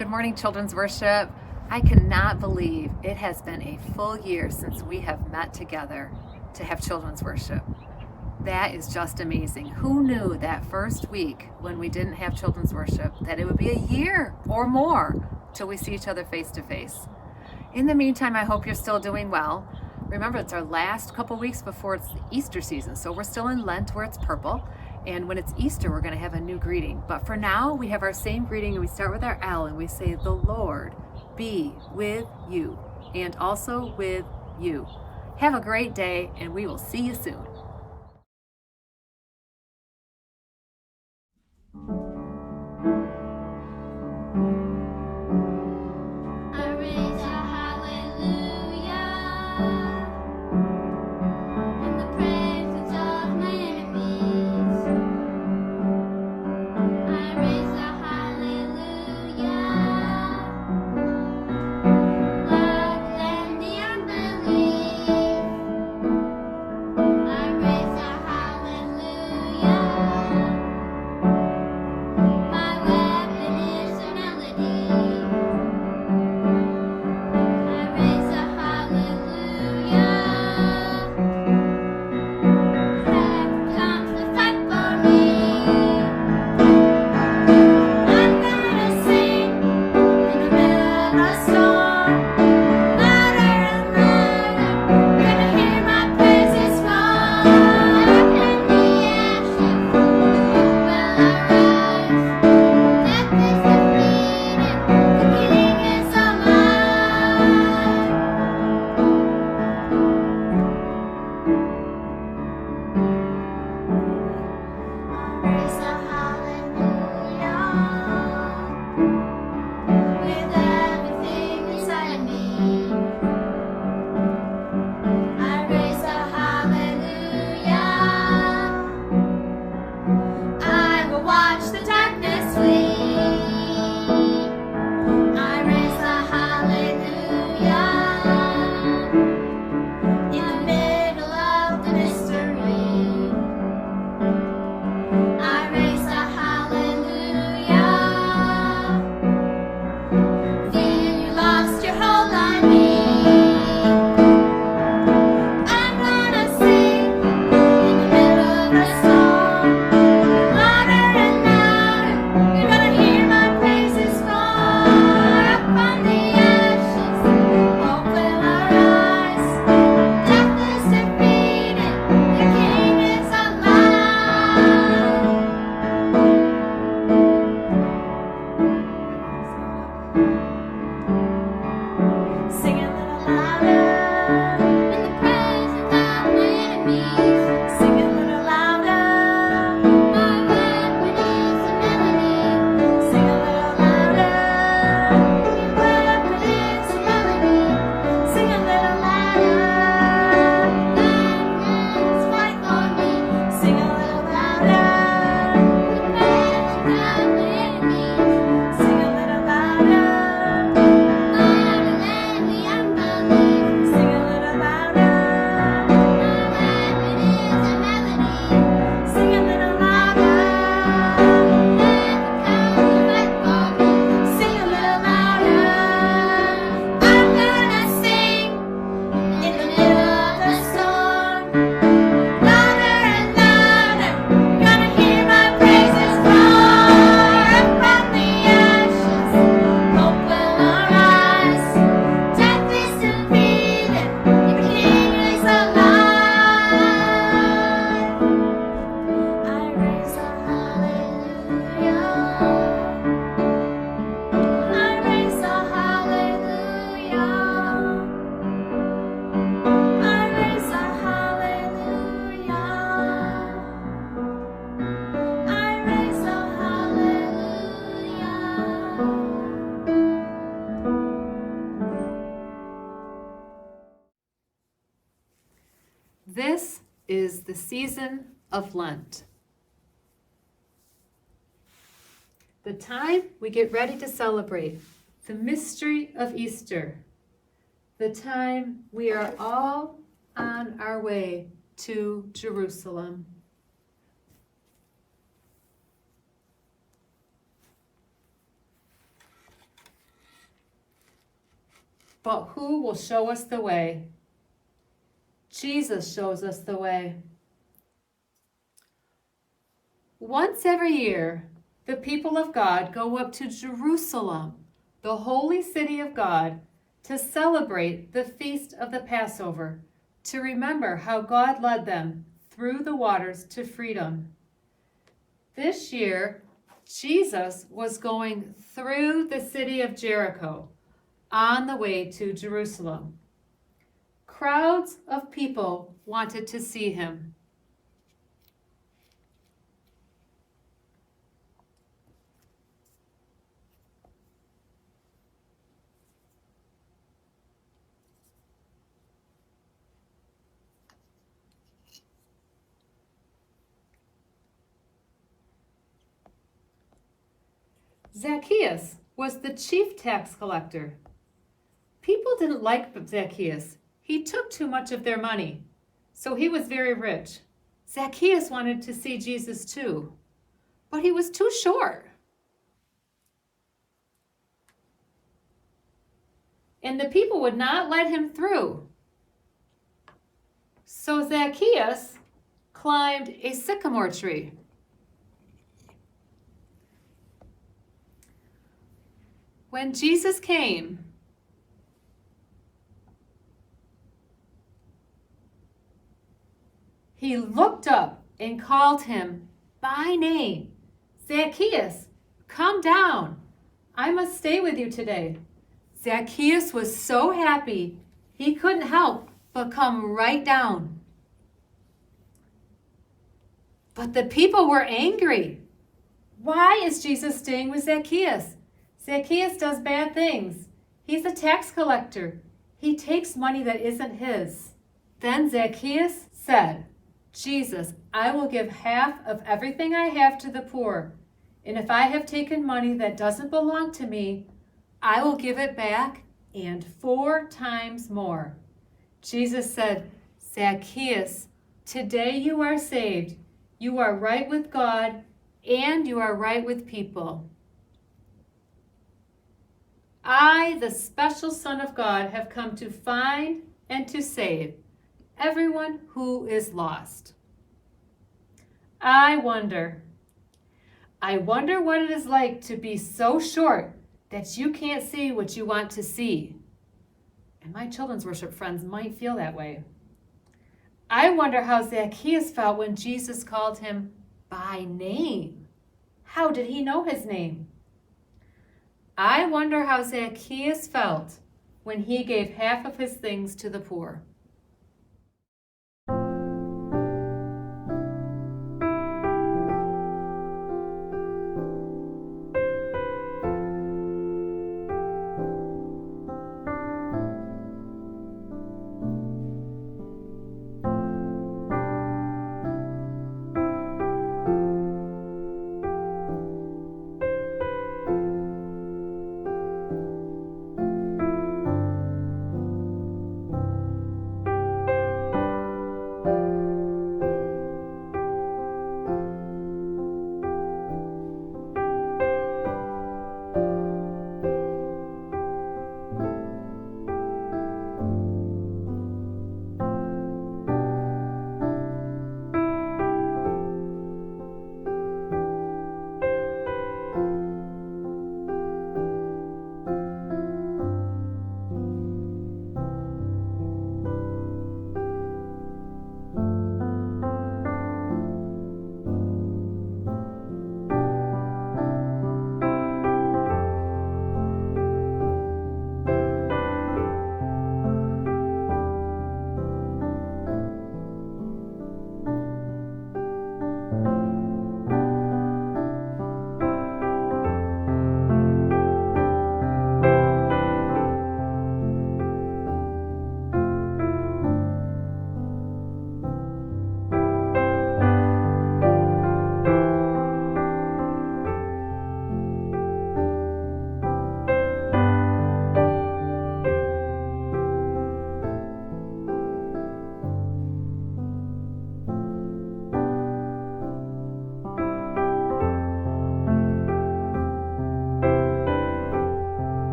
Good morning, Children's Worship. I cannot believe it has been a full year since we have met together to have Children's Worship. That is just amazing. Who knew that first week when we didn't have Children's Worship that it would be a year or more till we see each other face to face? In the meantime, I hope you're still doing well. Remember, it's our last couple weeks before it's the Easter season, so we're still in Lent where it's purple. And when it's Easter, we're going to have a new greeting. But for now, we have our same greeting, and we start with our L, and we say, "The Lord be with you, and also with you." Have a great day, and we will see you soon. This is the season of Lent. The time we get ready to celebrate the mystery of Easter. The time we are all on our way to Jerusalem. But who will show us the way? Jesus shows us the way. Once every year, the people of God go up to Jerusalem, the holy city of God, to celebrate the feast of the Passover, to remember how God led them through the waters to freedom. This year, Jesus was going through the city of Jericho on the way to Jerusalem. Crowds of people wanted to see him. Zacchaeus was the chief tax collector. People didn't like Zacchaeus. He took too much of their money, so he was very rich. Zacchaeus wanted to see Jesus too, but he was too short. And the people would not let him through. So Zacchaeus climbed a sycamore tree. When Jesus came, he looked up and called him by name. Zacchaeus, come down. I must stay with you today. Zacchaeus was so happy, he couldn't help but come right down. But the people were angry. Why is Jesus staying with Zacchaeus? Zacchaeus does bad things. He's a tax collector. He takes money that isn't his. Then Zacchaeus said, Jesus, I will give half of everything I have to the poor. And if I have taken money that doesn't belong to me, I will give it back and 4 times more. Jesus said, Zacchaeus, today you are saved. You are right with God and you are right with people. I, the special Son of God, have come to find and to save everyone who is lost. I wonder what it is like to be so short that you can't see what you want to see. And my children's worship friends might feel that way. I wonder how Zacchaeus felt when Jesus called him by name. How did he know his name? I wonder how Zacchaeus felt when he gave half of his things to the poor.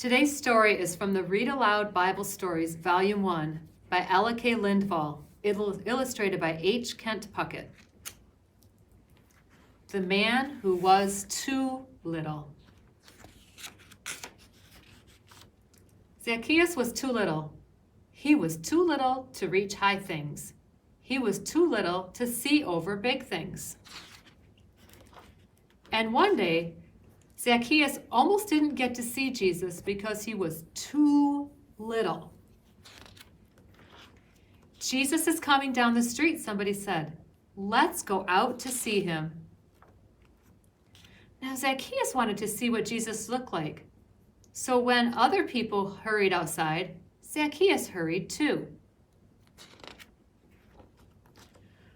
Today's story is from the Read Aloud Bible Stories, Volume 1, by Ella K. Lindvall, illustrated by H. Kent Puckett. The Man Who Was Too Little. Zacchaeus was too little. He was too little to reach high things. He was too little to see over big things. And one day, Zacchaeus almost didn't get to see Jesus because he was too little. Jesus is coming down the street, somebody said. Let's go out to see him. Now, Zacchaeus wanted to see what Jesus looked like. So when other people hurried outside, Zacchaeus hurried too.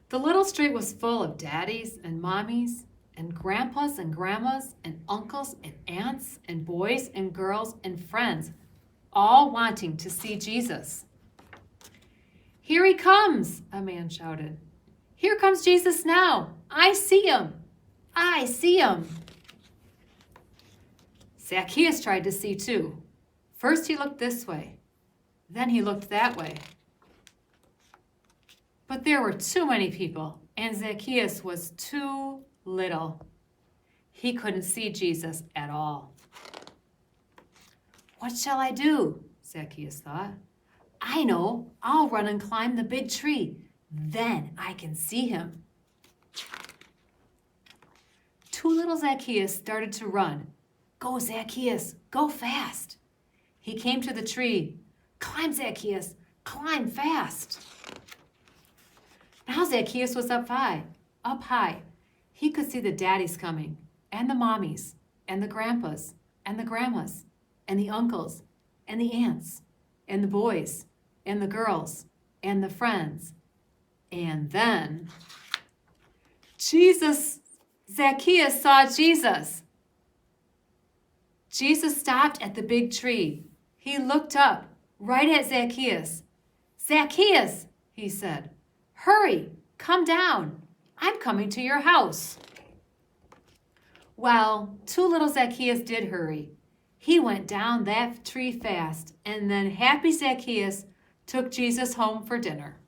The little street was full of daddies and mommies and grandpas and grandmas and uncles and aunts and boys and girls and friends, all wanting to see Jesus. "Here he comes," a man shouted. "Here comes Jesus now. I see him. I see him." Zacchaeus tried to see too. First he looked this way, then he looked that way. But there were too many people, and Zacchaeus was too little. He couldn't see Jesus at all. "What shall I do?" Zacchaeus thought. "I know, I'll run and climb the big tree. Then I can see him." Too little Zacchaeus started to run. "Go, Zacchaeus, go fast." He came to the tree. "Climb, Zacchaeus, climb fast." Now Zacchaeus was up high. He could see the daddies coming, and the mommies, and the grandpas, and the grandmas, and the uncles, and the aunts, and the boys, and the girls, and the friends. And then Zacchaeus saw Jesus. Jesus stopped at the big tree. He looked up right at Zacchaeus. "Zacchaeus," he said, "hurry, come down. I'm coming to your house." Well, too little Zacchaeus did hurry. He went down that tree fast, and then happy Zacchaeus took Jesus home for dinner.